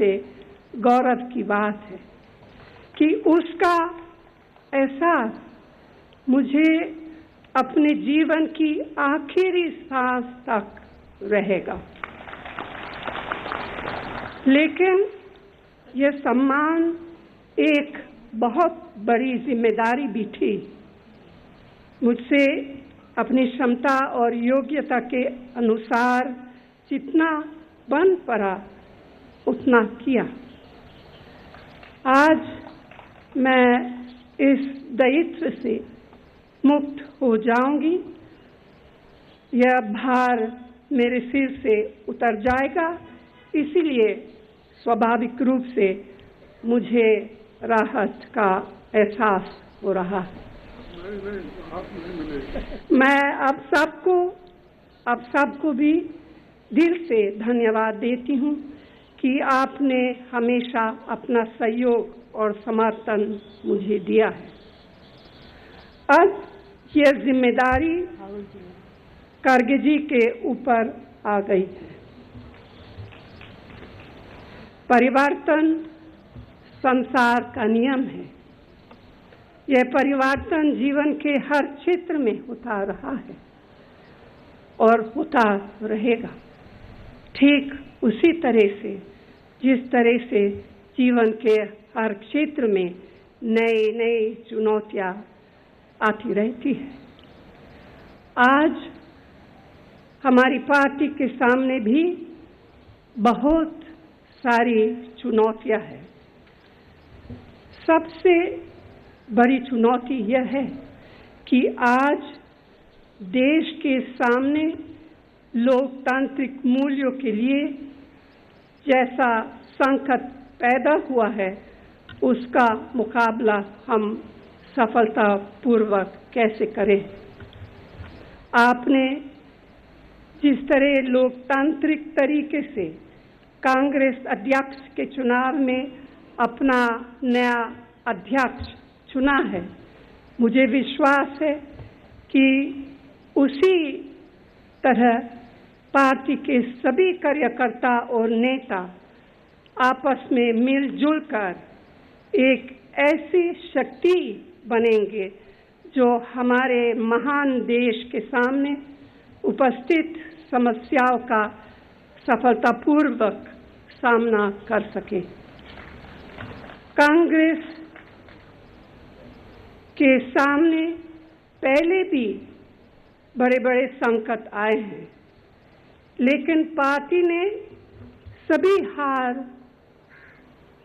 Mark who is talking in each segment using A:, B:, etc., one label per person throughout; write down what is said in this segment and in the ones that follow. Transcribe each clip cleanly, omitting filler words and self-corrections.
A: से गौरव की बात है कि उसका एहसास मुझे अपने जीवन की आखिरी सांस तक रहेगा। लेकिन यह सम्मान एक बहुत बड़ी जिम्मेदारी भी थी। मुझसे अपनी क्षमता और योग्यता के अनुसार जितना बन पड़ा उतना किया। आज मैं इस दायित्व से मुक्त हो जाऊंगी। यह भार मेरे सिर से उतर जाएगा, इसीलिए स्वाभाविक रूप से मुझे राहत का एहसास हो रहा है। मैं आप सबको भी दिल से धन्यवाद देती हूँ कि आपने हमेशा अपना सहयोग और समर्थन मुझे दिया है। अब यह जिम्मेदारी खड़गे जी के ऊपर आ गई है। परिवर्तन संसार का नियम है। यह परिवर्तन जीवन के हर क्षेत्र में होता रहा है और होता रहेगा, ठीक उसी तरह से जिस तरह से जीवन के हर क्षेत्र में नई नई चुनौतियां आती रहती है। आज हमारी पार्टी के सामने भी बहुत सारी चुनौतियां हैं। सबसे बड़ी चुनौती यह है कि आज देश के सामने लोकतांत्रिक मूल्यों के लिए जैसा संकट पैदा हुआ है, उसका मुकाबला हम सफलतापूर्वक कैसे करें। आपने जिस तरह लोकतांत्रिक तरीके से कांग्रेस अध्यक्ष के चुनाव में अपना नया अध्यक्ष चुना है, मुझे विश्वास है कि उसी तरह पार्टी के सभी कार्यकर्ता और नेता आपस में मिलजुल कर एक ऐसी शक्ति बनेंगे जो हमारे महान देश के सामने उपस्थित समस्याओं का सफलतापूर्वक सामना कर सके। कांग्रेस के सामने पहले भी बड़े बड़े संकट आए हैं, लेकिन पार्टी ने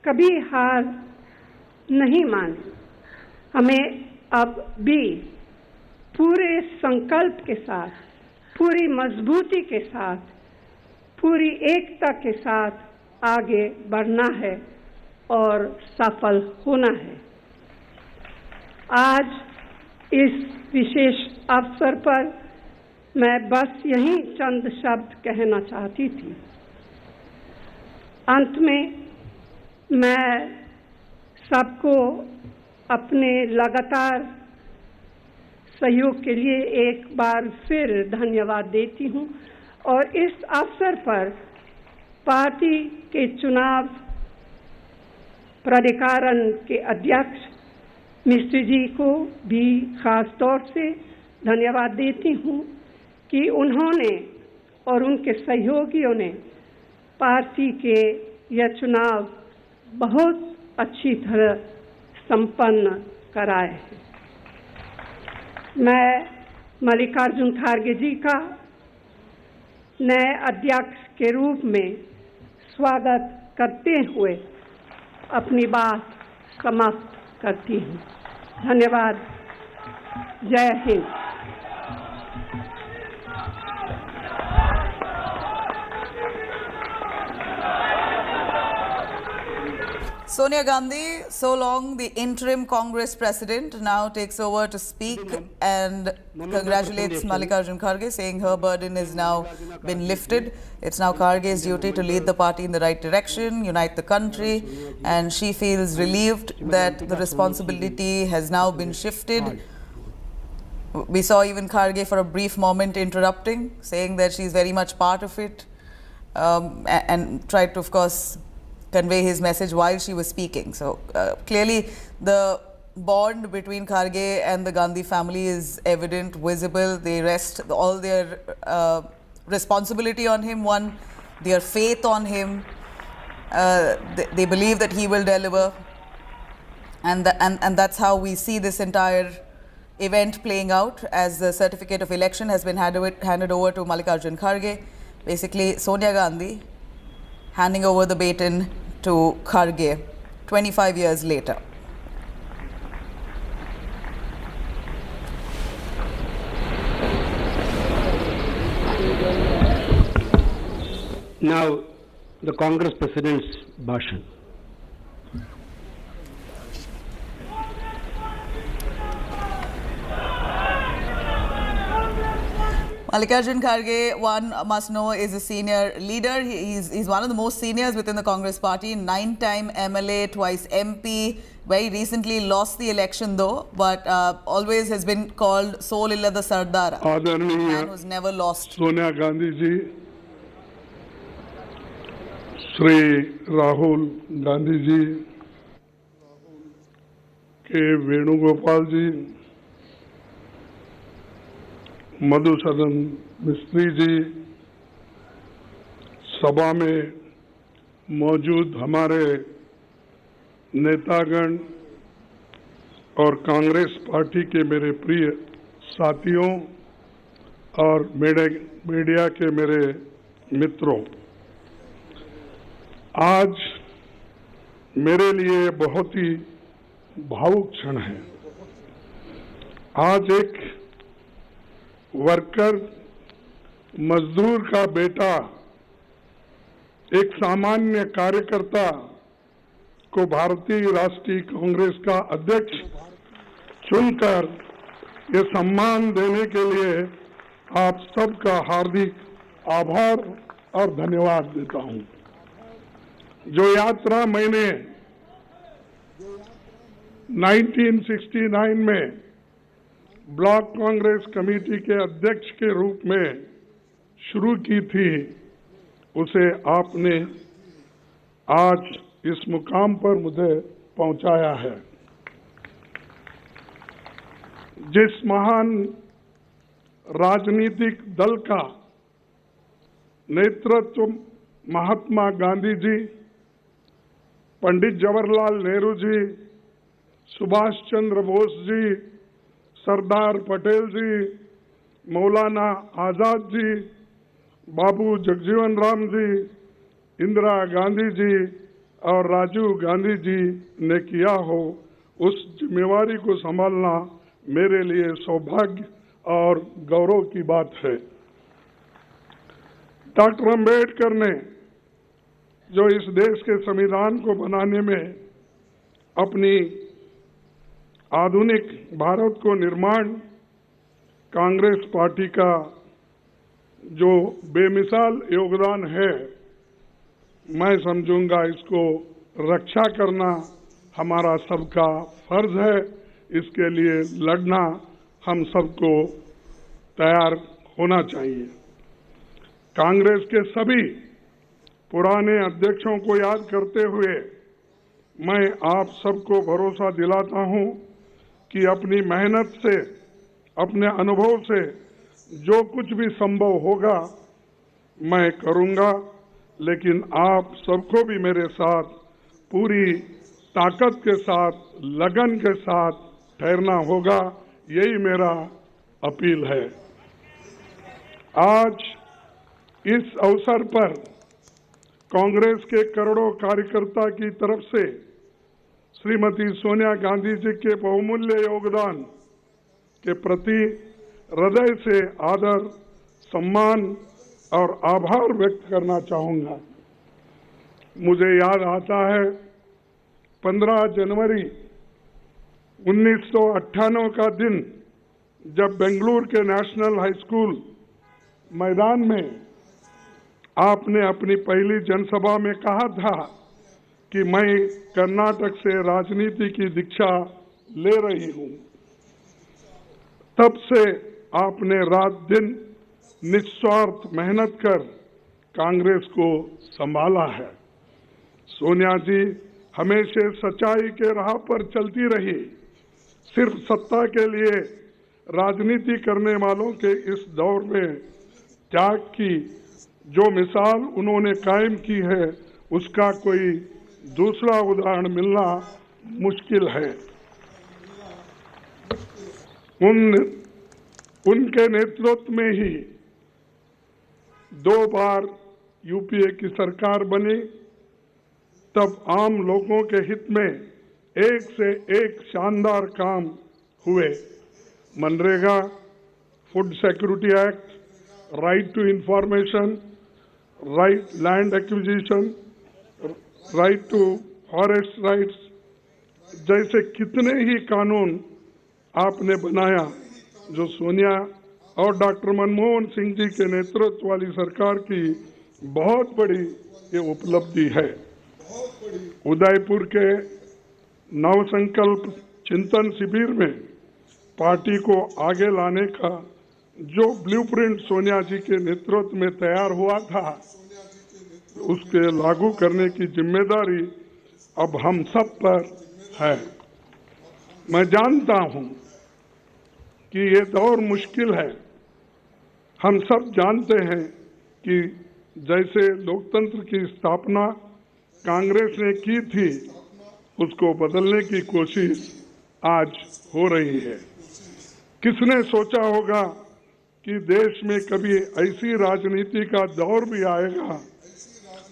A: कभी हार नहीं मानी। हमें अब भी पूरे संकल्प के साथ, पूरी मजबूती के साथ, पूरी एकता के साथ आगे बढ़ना है और सफल होना है। आज इस विशेष अवसर पर मैं बस यही चंद शब्द कहना चाहती थी। अंत में मैं सबको अपने लगातार सहयोग के लिए एक बार फिर धन्यवाद देती हूँ और इस अवसर पर पार्टी के चुनाव प्राधिकरण के अध्यक्ष मिश्र जी को भी खास तौर से धन्यवाद देती हूँ कि उन्होंने और उनके सहयोगियों ने पार्टी के यह चुनाव बहुत अच्छी तरह संपन्न कराए हैं। मैं मल्लिकार्जुन खड़गे जी का नए अध्यक्ष के रूप में स्वागत करते हुए अपनी बात समाप्त करती हूँ। धन्यवाद। जय Hind.
B: Sonia Gandhi, so long the interim Congress president, now takes over to speak and congratulates Mallikarjun Kharge, saying her burden is now been lifted. It's now Kharge's duty to lead the party in the right direction, unite the country, and she feels relieved that the responsibility has now been shifted. We saw even Kharge for a brief moment interrupting, saying that she's very much part of it, and tried to, of course, convey his message while she was speaking. So clearly the bond between Kharge and the Gandhi family is evident, visible. They rest all their responsibility on him, their faith on him. They believe that he will deliver. And that's how we see this entire event playing out, as the certificate of election has been handed over to Mallikarjun Kharge. Basically, Sonia Gandhi handing over the baton to Kharge 25 years later.
C: Now, the Congress President's Bhashan.
B: Mallikarjun Kharge, one must know, is a senior leader. He's one of the most seniors within the Congress party, 9-time MLA, twice MP. Very recently lost the election though, but always has been called Soul Illada Sardara. Man who's never lost.
D: Sonia Gandhi ji, Shri Rahul Gandhi ji, K. Venugopal ji, Madhusudan मिस्त्री जी, सभा में मौजूद हमारे नेतागण और Congress party के मेरे प्रिय साथियों और मीडिया के मेरे मित्रों, आज मेरे लिए बहुत ही भावुक क्षण है। आज एक वर्कर, मजदूर का बेटा, एक सामान्य कार्यकर्ता को भारतीय राष्ट्रीय कांग्रेस का अध्यक्ष चुनकर ये सम्मान देने के लिए आप सबका हार्दिक आभार और धन्यवाद देता हूं। जो यात्रा मैंने 1969 में ब्लॉक कांग्रेस कमेटी के अध्यक्ष के रूप में शुरू की थी, उसे आपने आज इस मुकाम पर मुझे पहुंचाया है। जिस महान राजनीतिक दल का नेतृत्व महात्मा गांधी जी, पंडित जवाहरलाल नेहरू जी, सुभाष चंद्र बोस जी, सरदार पटेल जी, मौलाना आजाद जी, बाबू जगजीवन राम जी, इंदिरा गांधी जी और राजीव गांधी जी ने किया हो, उस जिम्मेवारी को संभालना मेरे लिए सौभाग्य और गौरव की बात है। डॉक्टर अम्बेडकर ने जो इस देश के संविधान को बनाने में अपनी आधुनिक भारत को निर्माण, कांग्रेस पार्टी का जो बेमिसाल योगदान है, मैं समझूंगा इसको रक्षा करना हमारा सबका फर्ज है। इसके लिए लड़ना हम सबको तैयार होना चाहिए। कांग्रेस के सभी पुराने अध्यक्षों को याद करते हुए मैं आप सबको भरोसा दिलाता हूं कि अपनी मेहनत से, अपने अनुभव से जो कुछ भी संभव होगा मैं करूंगा, लेकिन आप सबको भी मेरे साथ पूरी ताकत के साथ, लगन के साथ ठहरना होगा। यही मेरा अपील है। आज इस अवसर पर कांग्रेस के करोड़ों कार्यकर्ता की तरफ से श्रीमती सोनिया गांधी जी के बहुमूल्य योगदान के प्रति हृदय से आदर, सम्मान और आभार व्यक्त करना चाहूंगा। मुझे याद आता है 15 जनवरी 1998 का दिन, जब बेंगलुरु के नेशनल हाई स्कूल मैदान में आपने अपनी पहली जनसभा में कहा था कि मैं कर्नाटक से राजनीति की दीक्षा ले रही हूं। तब से आपने रात दिन निस्वार्थ मेहनत कर कांग्रेस को संभाला है। सोनिया जी हमेशा सच्चाई के राह पर चलती रही। सिर्फ सत्ता के लिए राजनीति करने वालों के इस दौर में त्याग की जो मिसाल उन्होंने कायम की है, उसका कोई दूसरा उदाहरण मिलना मुश्किल है। उनके नेतृत्व में ही 2 बार यूपीए की सरकार बनी। तब आम लोगों के हित में एक से एक शानदार काम हुए। MNREGA, food security act, right to information, right land acquisition, right to forest rights जैसे कितने ही कानून आपने बनाया, जो सोनिया और डॉक्टर मनमोहन सिंह जी के नेतृत्व वाली सरकार की बहुत बड़ी ये उपलब्धि है। उदयपुर के नवसंकल्प चिंतन शिविर में पार्टी को आगे लाने का जो ब्लूप्रिंट सोनिया जी के नेतृत्व में तैयार हुआ था, उसके लागू करने की जिम्मेदारी अब हम सब पर है। मैं जानता हूं कि ये दौर मुश्किल है। हम सब जानते हैं कि जैसे लोकतंत्र की स्थापना कांग्रेस ने की थी, उसको बदलने की कोशिश आज हो रही है। किसने सोचा होगा कि देश में कभी ऐसी राजनीति का दौर भी आएगा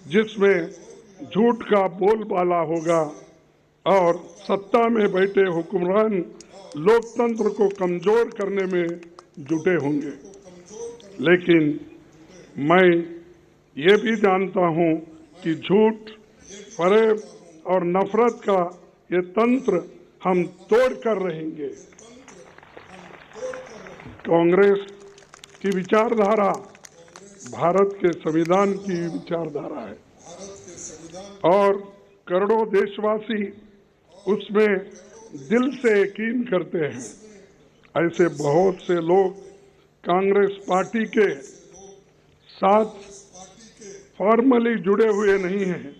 D: जिसमें झूठ का बोलबाला होगा और सत्ता में बैठे हुक्मरान लोकतंत्र को कमजोर करने में जुटे होंगे। लेकिन मैं ये भी जानता हूं कि झूठ, फरेब और नफरत का ये तंत्र हम तोड़ कर रहेंगे। कांग्रेस की विचारधारा भारत के संविधान की विचारधारा है और करोड़ों देशवासी उसमें दिल से यकीन करते हैं। ऐसे बहुत से लोग कांग्रेस पार्टी के साथ फॉर्मली जुड़े हुए नहीं हैं,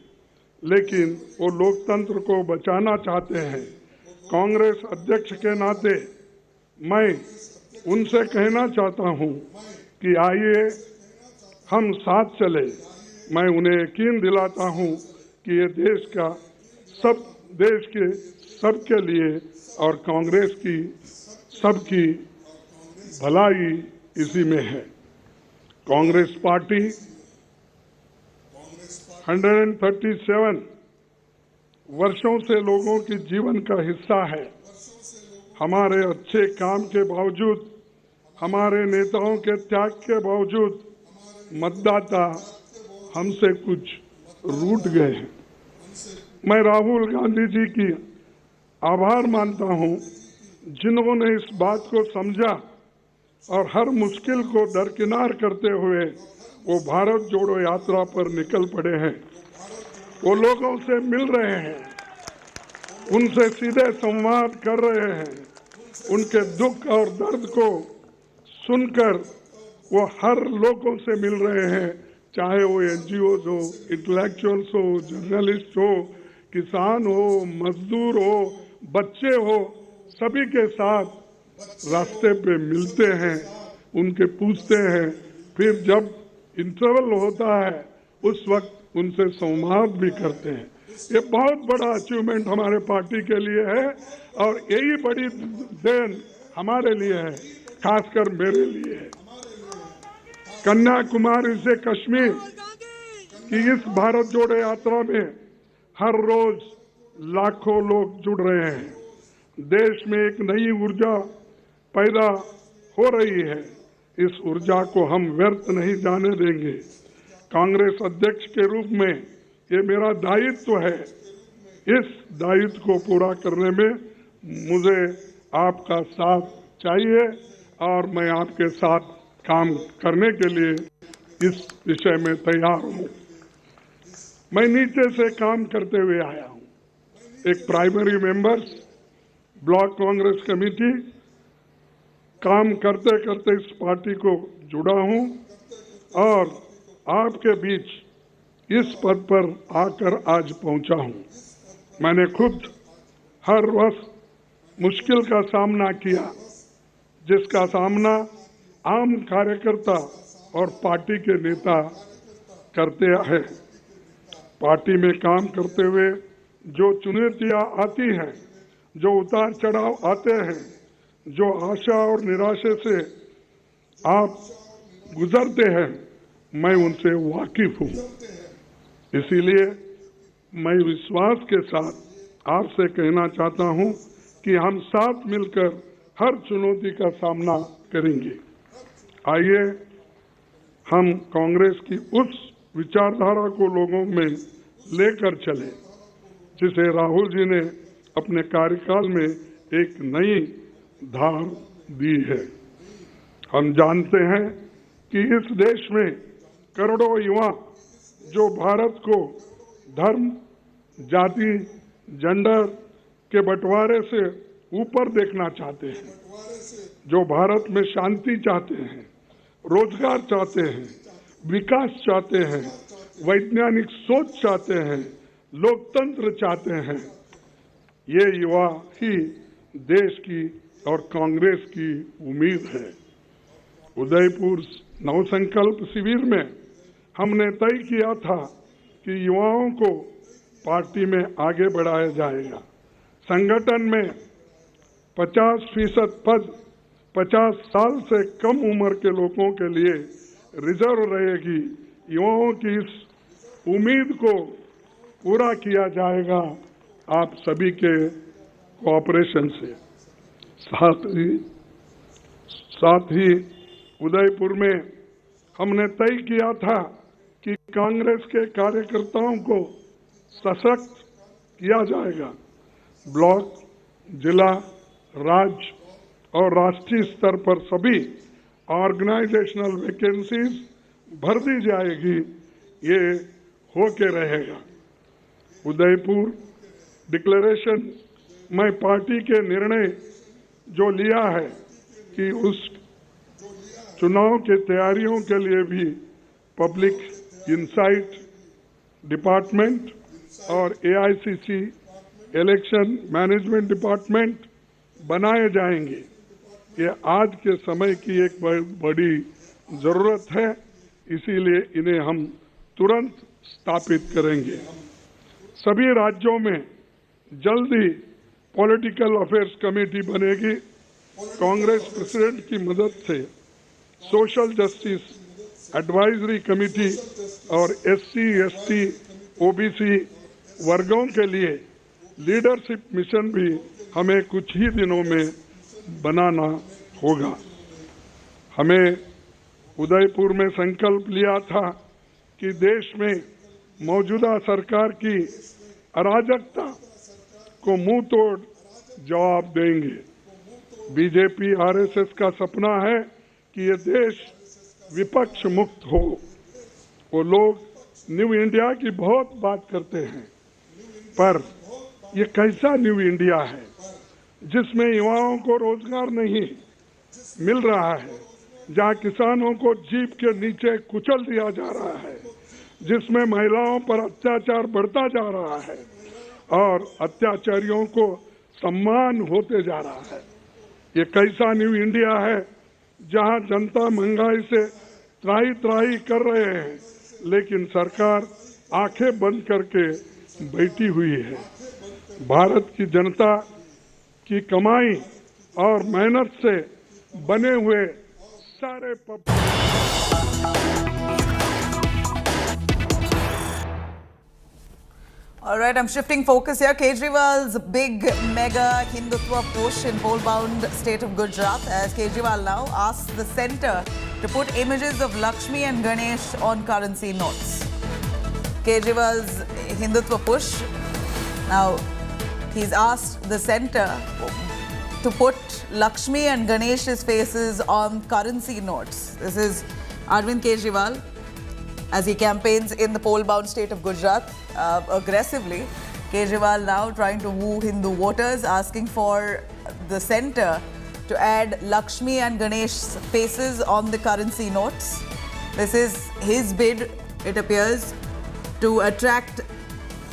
D: लेकिन वो लोकतंत्र को बचाना चाहते हैं। कांग्रेस अध्यक्ष के नाते मैं उनसे कहना चाहता हूं कि आइए हम साथ चले। मैं उन्हें यकीन दिलाता हूं कि ये देश के सबके लिए और कांग्रेस की सबकी भलाई इसी में है। कांग्रेस पार्टी 137 वर्षों से लोगों के जीवन का हिस्सा है। हमारे अच्छे काम के बावजूद, हमारे नेताओं के त्याग के बावजूद मतदाता हमसे कुछ रूठ गए हैं। मैं राहुल गांधी जी की आभार मानता हूं, जिन्होंने इस बात को समझा और हर मुश्किल को दरकिनार करते हुए वो भारत जोड़ो यात्रा पर निकल पड़े हैं। वो लोगों से मिल रहे हैं, उनसे सीधे संवाद कर रहे हैं, उनके दुख और दर्द को सुनकर वो हर लोगों से मिल रहे हैं, चाहे वो एनजीओज हो, इंटेलेक्चुअल्स हो, जर्नलिस्ट हो, किसान हो, मजदूर हो, बच्चे हो, सभी के साथ रास्ते पे मिलते हैं, उनके पूछते हैं। फिर जब इंटरवल होता है उस वक्त उनसे संवाद भी करते हैं। ये बहुत बड़ा अचीवमेंट हमारे पार्टी के लिए है और यही बड़ी देन हमारे लिए है, खासकर मेरे लिए है। कन्याकुमारी से कश्मीर की इस भारत जोड़ो यात्रा में हर रोज लाखों लोग जुड़ रहे हैं। देश में एक नई ऊर्जा पैदा हो रही है। इस ऊर्जा को हम व्यर्थ नहीं जाने देंगे। कांग्रेस अध्यक्ष के रूप में ये मेरा दायित्व है। इस दायित्व को पूरा करने में मुझे आपका साथ चाहिए और मैं आपके साथ काम करने के लिए इस विषय में तैयार हूं। मैं नीचे से काम करते हुए आया हूं। एक primary members block Congress committee काम करते करते इस पार्टी को जुड़ा हूं और आपके बीच इस पद पर आकर आज पहुंचा हूं। मैंने खुद हर वक्त मुश्किल का सामना किया, जिसका सामना आम कार्यकर्ता और पार्टी के नेता करते हैं। पार्टी में काम करते हुए जो चुनौतियां आती हैं, जो उतार चढ़ाव आते हैं, जो आशा और निराशा से आप गुजरते हैं, मैं उनसे वाकिफ हूं। इसीलिए मैं विश्वास के साथ आपसे कहना चाहता हूं कि हम साथ मिलकर हर चुनौती का सामना करेंगे। आइए हम कांग्रेस की उस विचारधारा को लोगों में लेकर चले, जिसे राहुल जी ने अपने कार्यकाल में एक नई धार दी है। हम जानते हैं कि इस देश में करोड़ों युवा जो भारत को धर्म, जाति, जेंडर के बंटवारे से ऊपर देखना चाहते हैं, जो भारत में शांति चाहते हैं, रोजगार चाहते हैं, विकास चाहते हैं, वैज्ञानिक सोच चाहते हैं, लोकतंत्र चाहते हैं, ये युवा ही देश की और कांग्रेस की उम्मीद है। उदयपुर नवसंकल्प शिविर में हमने तय किया था कि युवाओं को पार्टी में आगे बढ़ाया जाएगा। संगठन में 50% पद 50 साल से कम उम्र के लोगों के लिए रिजर्व रहेगी। युवाओं की इस उम्मीद को पूरा किया जाएगा आप सभी के कोऑपरेशन से। साथ ही उदयपुर में हमने तय किया था कि कांग्रेस के कार्यकर्ताओं को सशक्त किया जाएगा। ब्लॉक, जिला, राज्य और राष्ट्रीय स्तर पर सभी ऑर्गेनाइजेशनल वैकेंसीज भर दी जाएगी। ये होके रहेगा। उदयपुर डिक्लेरेशन में पार्टी के निर्णय जो लिया है कि उस चुनाव के तैयारियों के लिए भी पब्लिक इंसाइट डिपार्टमेंट और AICC इलेक्शन मैनेजमेंट डिपार्टमेंट बनाए जाएंगे। ये आज के समय की एक बड़ी जरूरत है, इसीलिए इन्हें हम तुरंत स्थापित करेंगे। सभी राज्यों में जल्द ही पॉलिटिकल अफेयर्स कमेटी बनेगी। कांग्रेस प्रेसिडेंट की मदद से सोशल जस्टिस एडवाइजरी कमेटी और SC, ST, OBC वर्गों के लिए लीडरशिप मिशन भी हमें कुछ ही दिनों में बनाना होगा। हमें उदयपुर में संकल्प लिया था कि देश में मौजूदा सरकार की अराजकता को मुंह तोड़ जवाब देंगे। बीजेपी RSS का सपना है कि ये देश विपक्ष मुक्त हो। वो लोग न्यू इंडिया की बहुत बात करते हैं, पर ये कैसा न्यू इंडिया है जिसमें युवाओं को रोजगार नहीं मिल रहा है, जहाँ किसानों को जीप के नीचे कुचल दिया जा रहा है, जिसमें महिलाओं पर अत्याचार बढ़ता जा रहा है और अत्याचारियों को सम्मान होते जा रहा है। ये कैसा न्यू इंडिया है जहां जनता महंगाई से त्राही त्राही कर रहे हैं, लेकिन सरकार आंखें बंद करके बैठी हुई है। भारत की जनता की कमाई और मेहनत से बने हुए सारे
B: All right, I'm shifting focus here. Kejriwal's big mega Hindutva push in poll-bound state of Gujarat, as Kejriwal now asks the centre to put images of Lakshmi and Ganesh on currency notes. Kejriwal's Hindutva push. Now, he's asked the centre to put Lakshmi and Ganesh's faces on currency notes. This is Arvind Kejriwal as he campaigns in the poll-bound state of Gujarat aggressively. Kejriwal now trying to woo Hindu voters, asking for the centre to add Lakshmi and Ganesh's faces on the currency notes. This is his bid, it appears, to attract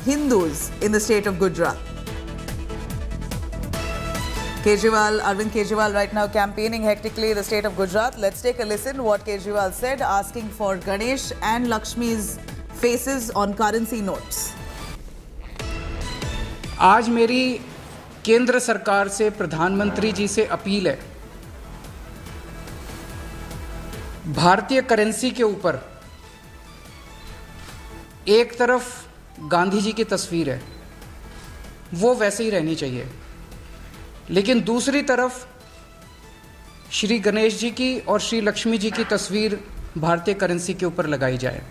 B: Hindus in the state of Gujarat. Arvind Kejriwal right now campaigning hectically in the state of Gujarat. Let's take a listen what Kejriwal said, asking for Ganesh and Lakshmi's faces on currency notes.
E: आज मेरी केंद्र सरकार से प्रधानमंत्री जी से appeal है, भारतीय currency के ऊपर एक तरफ गांधी जी की तस्वीर है, वो वैसे ही रहनी चाहिए, लेकिन दूसरी तरफ श्री गणेश जी की और श्री लक्ष्मी जी की तस्वीर भारतीय करेंसी के ऊपर लगाई जाए.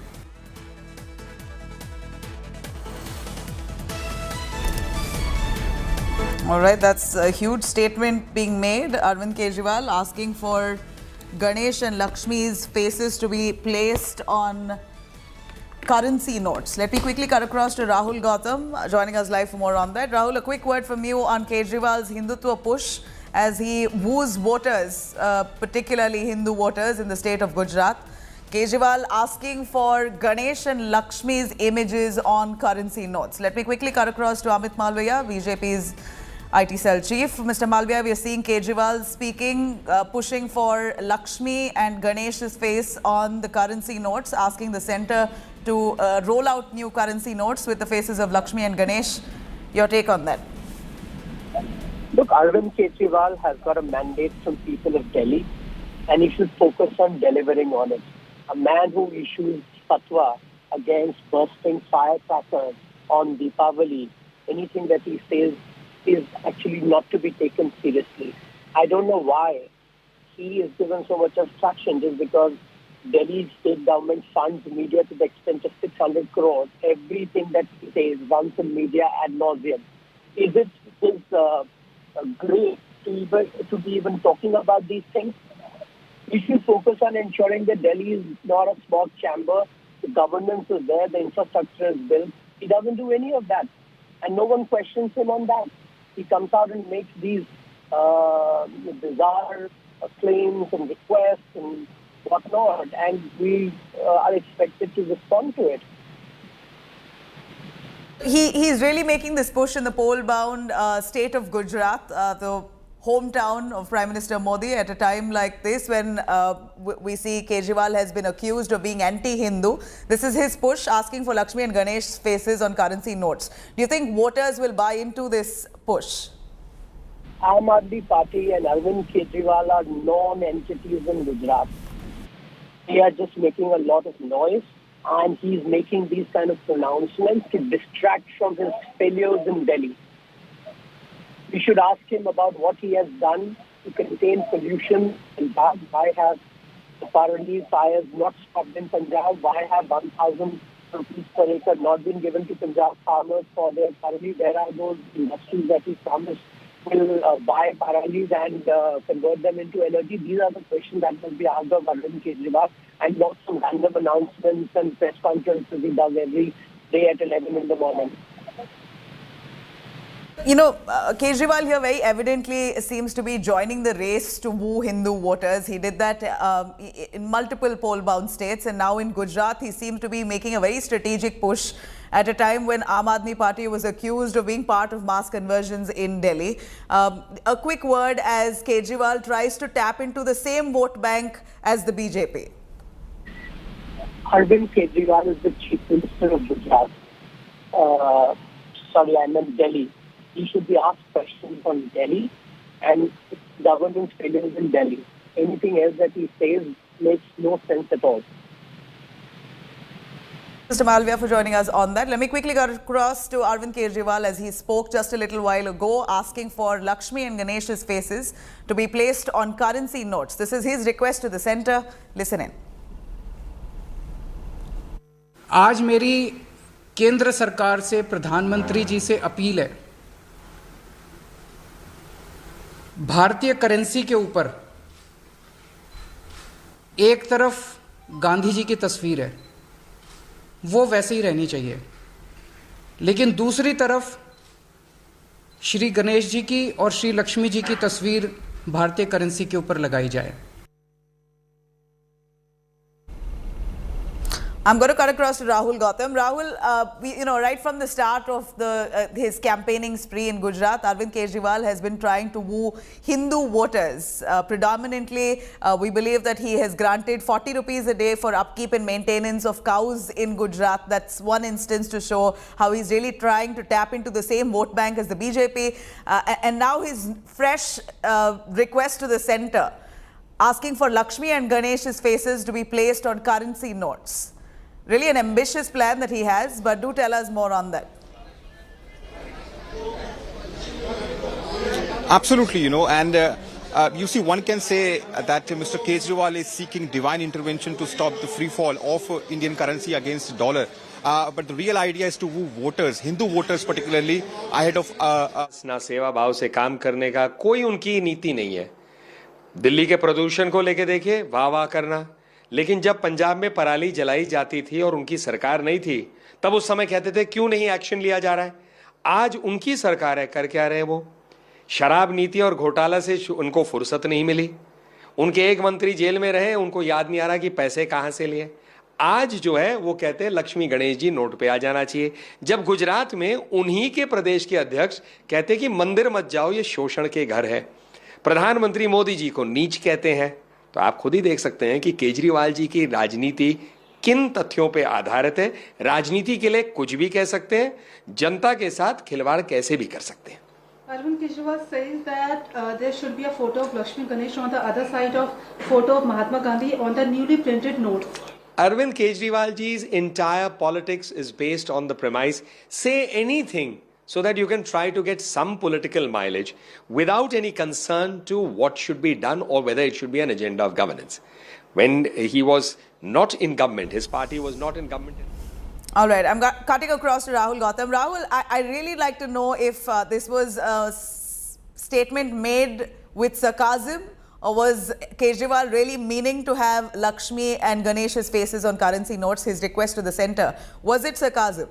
B: All right, that's a huge statement being made. Arvind Kejriwal asking for Ganesh and Lakshmi's faces to be placed on currency notes. Let me quickly cut across to Rahul Gautam, joining us live for more on that. Rahul, a quick word from you on Kejriwal's Hindutva push as he woos voters, particularly Hindu voters in the state of Gujarat. Kejriwal asking for Ganesh and Lakshmi's images on currency notes. Let me quickly cut across to Amit Malviya, BJP's IT cell chief. Mr. Malviya, we are seeing Kejriwal speaking, pushing for Lakshmi and Ganesh's face on the currency notes, asking the centre to roll out new currency notes with the faces of Lakshmi and Ganesh. Your take on that?
F: Look, Arvind Kejriwal has got a mandate from people of Delhi, and he should focus on delivering on it. A man who issues fatwa against bursting firecrackers on Deepavali, anything that he says is actually not to be taken seriously. I don't know why he is given so much of traction just because Delhi state government funds media to the extent of 600 crores. Everything that he says runs in media ad nauseum. Is it his great to be even talking about these things? We should focus on ensuring that Delhi is not a smog chamber. The governance is there, the infrastructure is built. He doesn't do any of that. And no one questions him on that. He comes out and makes these bizarre claims and requests and whatnot, and we are expected to respond to it.
B: He's really making this push in the poll-bound state of Gujarat, the hometown of Prime Minister Modi, at a time like this when we see Kejriwal has been accused of being anti-Hindu. This is his push, asking for Lakshmi and Ganesh's faces on currency notes. Do you think voters will buy into this push?
F: Aam Aadmi Party and Arvind Kejriwal are known entities in Gujarat. They are just making a lot of noise, and he's making these kind of pronouncements to distract from his failures in Delhi. We should ask him about what he has done to contain pollution in Punjab. Why have the Parali fires not stopped in Punjab? Why have 1,000 rupees per acre not been given to Punjab farmers for their Parali? Where are those industries that he promised will buy Paralis and convert them into energy? These are the questions that must be asked of Arvind Kejriwal, and not some random announcements and press conferences he does every day at 11 in the morning.
B: You know, Kejriwal here very evidently seems to be joining the race to woo Hindu voters. He did that in multiple poll-bound states, and now in Gujarat he seems to be making a very strategic push at a time when Aam Aadmi Party was accused of being part of mass conversions in Delhi. A quick word as Kejriwal tries to tap into the same vote bank as the BJP.
F: Arvind Kejriwal is the Chief Minister of Gujarat. I meant Delhi. He should be asked questions on Delhi and governance failures in Delhi. Anything else that he says makes no sense at all.
B: Mr. Malviya, for joining us on that. Let me quickly go across to Arvind Kejriwal as he spoke just a little while ago, asking for Lakshmi and Ganesh's faces to be placed on currency notes. This is his request to the centre. Listen in.
E: आज मेरी केंद्र सरकार से प्रधानमंत्री जी से appeal है, भारतीय currency के ऊपर एक तरफ गांधी जी की तस्वीर है, वो वैसे ही रहनी चाहिए, लेकिन दूसरी तरफ श्री गणेश जी की और श्री लक्ष्मी जी की तस्वीर भारतीय करेंसी के ऊपर लगाई जाए.
B: I'm going to cut across to Rahul Gautam. Rahul, right from the start of his campaigning spree in Gujarat, Arvind Kejriwal has been trying to woo Hindu voters. Predominantly, we believe that he has granted 40 rupees a day for upkeep and maintenance of cows in Gujarat. That's one instance to show how he's really trying to tap into the same vote bank as the BJP. And now his fresh request to the centre, asking for Lakshmi and Ganesh's faces to be placed on currency notes. Really an ambitious plan that he has, but do tell us more on that.
G: Absolutely, and you see, one can say that Mr. Kejriwal is seeking divine intervention to stop the free fall of Indian currency against the dollar. But the real idea is to woo voters, Hindu voters particularly, ahead of...
H: ना सेवा भाव से काम करने का कोई उनकी नीति नहीं है। दिल्ली के प्रदूषण को लेके देखिए, वाह वाह करना। लेकिन जब पंजाब में पराली जलाई जाती थी और उनकी सरकार नहीं थी, तब उस समय कहते थे क्यों नहीं एक्शन लिया जा रहा है। आज उनकी सरकार है, कर क्या रहे हैं वो? शराब नीति और घोटाला से उनको फुर्सत नहीं मिली। उनके एक मंत्री जेल में रहे, उनको याद नहीं आ रहा कि पैसे कहां से लिए। आज जो है वो कहते हैं लक्ष्मी गणेश जी नोट पे आ जाना चाहिए, जब गुजरात में उन्हीं के प्रदेश के अध्यक्ष कहते कि मंदिर मत जाओ, ये शोषण के घर है। प्रधानमंत्री मोदी जी को नीच कहते हैं। तो आप खुद ही देख सकते हैं कि केजरीवाल जी की राजनीति किन तथ्यों पे आधारित है। राजनीति के लिए कुछ भी कह सकते हैं, जनता के साथ खिलवाड़ कैसे भी कर सकते हैं।
I: Arvind Kejriwal says that there should be a photo of Lakshmi Ganesh on the other side of photo of Mahatma Gandhi on the newly printed notes.
H: Arvind Kejriwal ji's entire politics is based on the premise, say anything so that you can try to get some political mileage without any concern to what should be done or whether it should be an agenda of governance. When he was not in government, his party was not in government.
B: All right, I'm cutting across to Rahul Gautam. Rahul, I really like to know if this was a statement made with sarcasm, or was Kejriwal really meaning to have Lakshmi and Ganesh's faces on currency notes, his request to the centre? Was it sarcasm?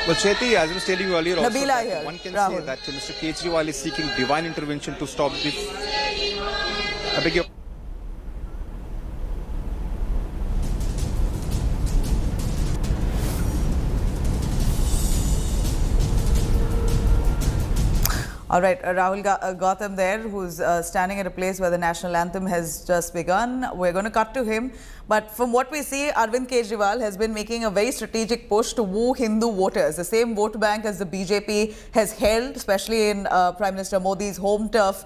G: Well, Shweti, as I was telling you earlier, also,
B: here,
G: one can
B: Rahul.
G: say that Mr. Kejriwal is seeking divine intervention to stop the... I beg your...
B: All right, Rahul Gautam there, who's standing at a place where the national anthem has just begun. We're going to cut to him. But from what we see, Arvind Kejriwal has been making a very strategic push to woo Hindu voters, the same vote bank as the BJP has held, especially in Prime Minister Modi's home turf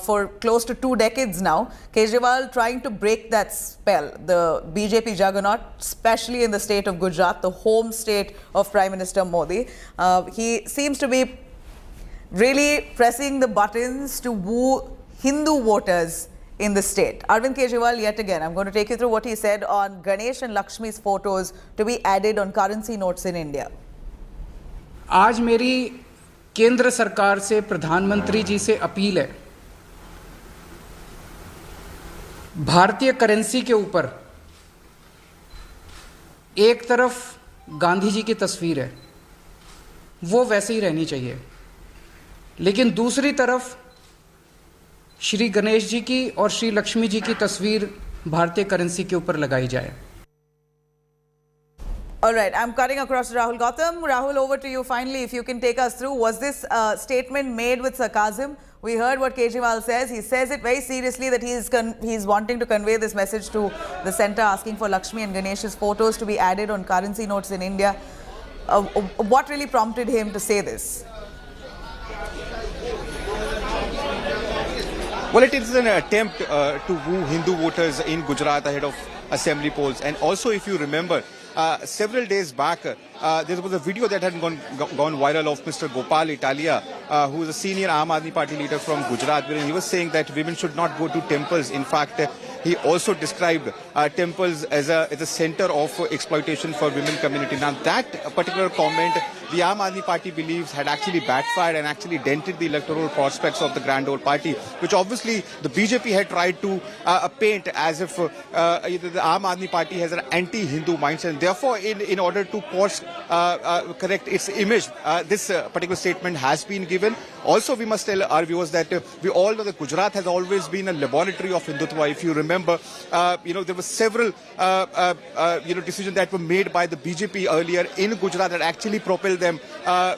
B: for close to 2 decades now. Kejriwal trying to break that spell, the BJP juggernaut, especially in the state of Gujarat, the home state of Prime Minister Modi. He seems to be really pressing the buttons to woo Hindu voters in the state. Arvind Kejriwal, yet again, I'm going to take you through what he said on Ganesh and Lakshmi's photos to be added on currency notes in India.
E: आज मेरी केंद्र सरकार से, प्रधानमंत्री जी से appeal है, भारतीय currency के ऊपर एक तरफ गांधी जी की तस्वीर है, वो वैसे ही रहनी चाहिए, लेकिन दूसरी तरफ श्री गणेश जी की और श्री लक्ष्मी जी की तस्वीर भारतीय करेंसी के ऊपर लगाई जाए.
B: All right, I'm cutting across to Rahul Gautam. Rahul, over to you finally, if you can take us through. Was this statement made with sarcasm? We heard what Kejriwal says. He says it very seriously that he's wanting to convey this message to the centre, asking for Lakshmi and Ganesh's photos to be added on currency notes in India. What really prompted him to say this?
G: Well, it is an attempt to woo Hindu voters in Gujarat ahead of assembly polls. And also, if you remember, several days back, there was a video that had gone viral of Mr. Gopal Italia, who is a senior Aam Aadmi Party leader from Gujarat, where he was saying that women should not go to temples. In fact, he also described temples as a center of exploitation for women community. Now, that particular comment, the Aam Aadmi Party believes had actually backfired and actually dented the electoral prospects of the Grand Old Party, which obviously the BJP had tried to paint as if the Aam Aadmi Party has an anti-Hindu mindset. And therefore, in order to course correct its image, this particular statement has been given. Also, we must tell our viewers that we all know that Gujarat has always been a laboratory of Hindutva. If you remember, there were several, decisions that were made by the BJP earlier in Gujarat that actually propelled them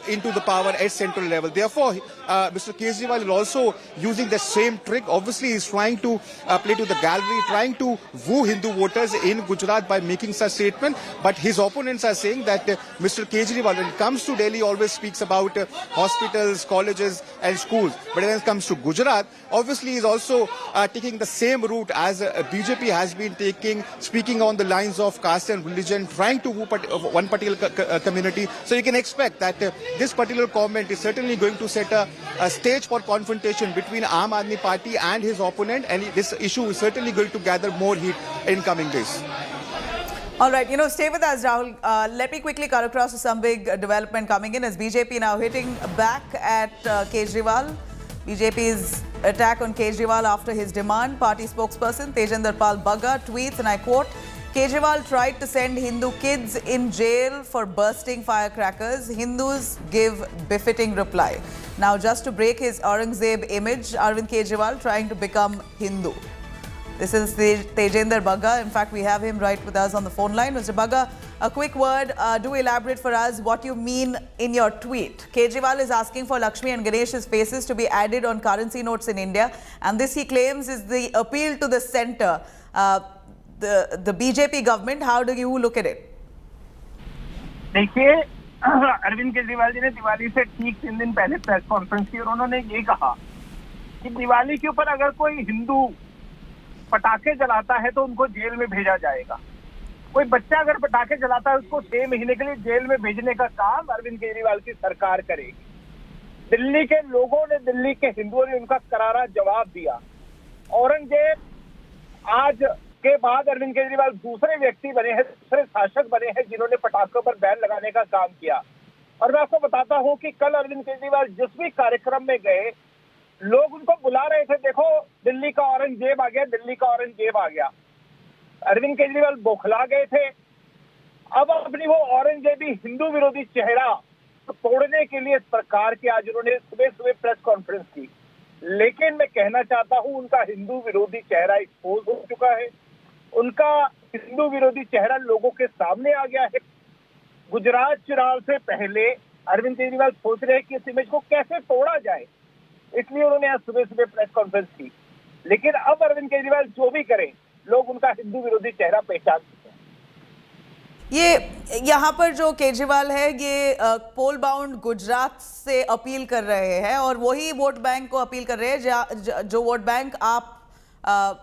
G: into the power at central level. Therefore, Mr. Kejriwal is also using the same trick. Obviously, he's trying to play to the gallery, trying to woo Hindu voters in Gujarat by making such statement. But his opponents are saying that Mr. Kejriwal, when it comes to Delhi, always speaks about hospitals, colleges and schools. But when it comes to Gujarat, obviously he's also taking the same route as BJP has been taking, speaking on the lines of caste and religion, trying to woo one particular community. So you can expect that this particular comment is certainly going to set a stage for confrontation between Aam Aadmi Party and his opponent, and this issue is certainly going to gather more heat in coming days.
B: All right, stay with us, Rahul. Let me quickly cut across to some big development coming in as BJP now hitting back at Kejriwal. BJP's attack on Kejriwal after his demand. Party spokesperson Tejinder Pal Bagga tweets, and I quote, Kejriwal tried to send Hindu kids in jail for bursting firecrackers. Hindus give befitting reply. Now, just to break his Aurangzeb image, Arvind Kejriwal trying to become Hindu. This is Tejinder Bagga. In fact, we have him right with us on the phone line. Mr. Bagga, a quick word. Do elaborate for us what you mean in your tweet. Kejriwal is asking for Lakshmi and Ganesh's faces to be added on currency notes in India. And this, he claims, is the appeal to the centre. The BJP government, how do you look at it?
F: देखिए, अरविंद केजरीवाल जी ने दिवाली से ठीक 3 दिन पहले press conference की और उन्होंने ये कहा कि दिवाली के ऊपर अगर कोई हिंदू पटाखे जलाता है तो उनको जेल में भेजा जाएगा। कोई बच्चा अगर पटाखे जलाता है उसको 6 महीने के लिए जेल में भेजने का काम अरविंद केजरीवाल की सरकार करेगी। दिल्ली के लोगों ने, दिल्ली के हिंदुओं ने उनका करारा जवाब दिया। औरंगजेब आज के बाद अरविंद केजरीवाल दूसरे व्यक्ति बने हैं, दूसरे शासक बने हैं जिन्होंने पटाखों पर बैन लगाने का काम किया। और मैं आपको बताता हूं कि कल अरविंद केजरीवाल जिस भी कार्यक्रम में गए, लोग उनको बुला रहे थे, देखो दिल्ली का औरंगजेब आ गया, दिल्ली का औरंगजेब आ गया। अरविंद केजरीवाल बौखला गए थे। अब अपनी वो औरंगजेबी हिंदू विरोधी चेहरा तोड़ने के लिए सरकार की आज उन्होंने सुबह सुबह प्रेस कॉन्फ्रेंस की। लेकिन मैं कहना चाहता हूं उनका हिंदू विरोधी चेहरा एक्सपोज हो चुका है। उनका हिंदू विरोधी चेहरा लोगों के सामने आ गया है। गुजरात चुनाव से पहले अरविंद केजरीवाल सोच रहे हैं कि इस इमेज को कैसे तोड़ा जाए, इसलिए उन्होंने आज सुबह सुबह प्रेस कॉन्फ्रेंस की। लेकिन अब अरविंद केजरीवाल जो भी करें, लोग उनका हिंदू विरोधी चेहरा पहचान चुके हैं।
B: ये यहाँ पर जो केजरीवाल है, ये पोल बाउंड गुजरात से अपील कर रहे हैं और वही वोट बैंक को अपील कर रहे हैं जो वोट बैंक आप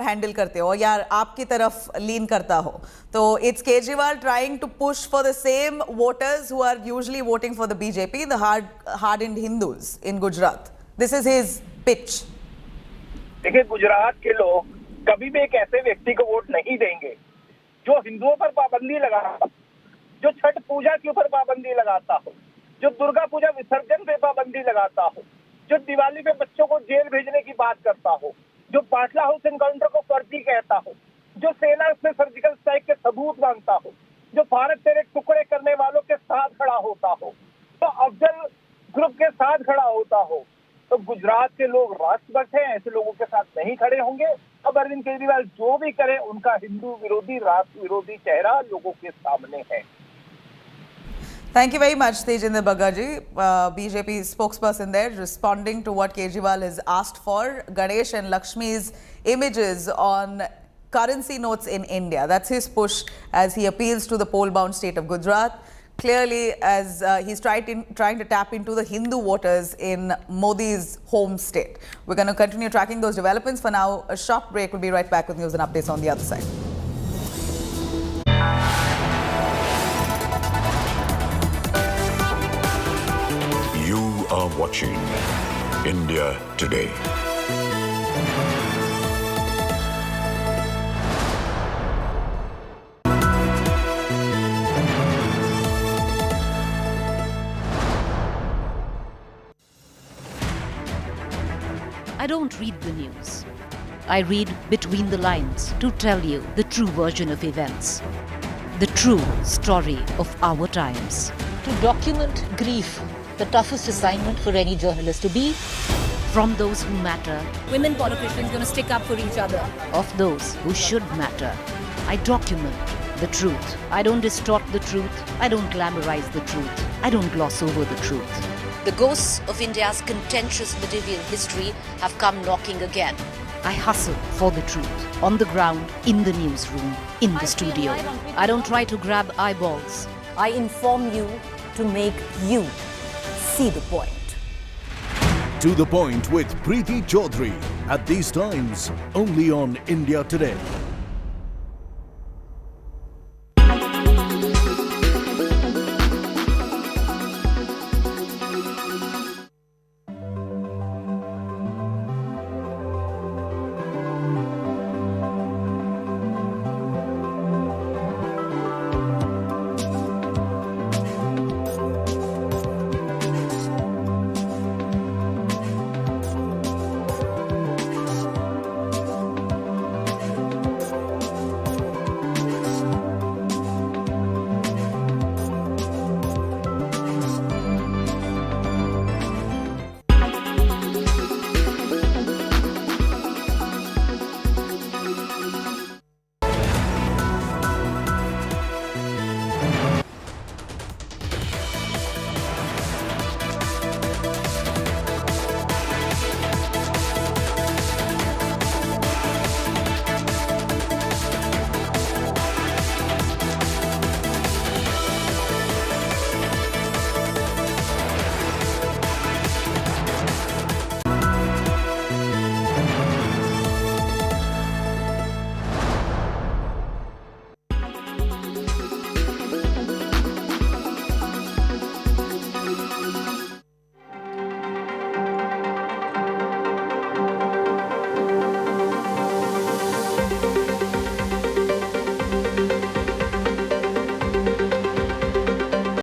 B: हैंडल करते हो या आपकी तरफ लीन करता हो। तो it's Kejriwal trying to push for the same voters who are usually voting for the BJP, the hardened Hindus in Gujarat. This is his pitch.
F: देखिए, गुजरात के लोग कभी भी एक ऐसे व्यक्ति को वोट नहीं देंगे जो हिंदुओं पर पाबंदी लगाता हो, जो छठ पूजा के ऊपर पाबंदी लगाता हो, जो दुर्गा पूजा विसर्जन पे पाबंदी लगाता हो, जो दिवाली पे बच्चों को जेल भेजने की बात करता हो, जो पाटला हाउस एनकाउंटर को फर्जी कहता हो, जो सेना से सर्जिकल स्ट्राइक के सबूत मांगता हो, जो भारत तेरे टुकड़े करने वालों के साथ खड़ा होता हो, तो अफजल ग्रुप के साथ खड़ा होता हो। तो गुजरात के लोग राष्ट्रभक्त हैं, ऐसे लोगों के साथ नहीं खड़े होंगे। अब अरविंद केजरीवाल जो भी करे, उनका हिंदू विरोधी, राष्ट्र विरोधी चेहरा लोगों के सामने है।
B: Thank you very much, Tejinder Bagga ji, BJP spokesperson there, responding to what Kejriwal has asked for, Ganesh and Lakshmi's images on currency notes in India. That's his push as he appeals to the poll-bound state of Gujarat. Clearly, as he's trying to tap into the Hindu voters in Modi's home state. We're going to continue tracking those developments. For now, a short break. We'll be right back with news and updates on the other side.
J: You are watching India Today.
K: I don't read the news. I read between the lines to tell you the true version of events. The true story of our times.
L: To document grief
K: the toughest assignment for any journalist to be from those who matter,
L: women politicians going to stick up for each other,
K: of those who should matter. I document the truth. I don't distort the truth. I don't glamorize the truth. I don't gloss over the truth. The ghosts of India's contentious medieval history have come knocking again. I hustle for the truth, on the ground, in the newsroom, in the studio. I don't try to grab eyeballs.
L: I inform you to make you see the point.
M: To the Point with Preeti Chaudhary. At these times, only on India Today.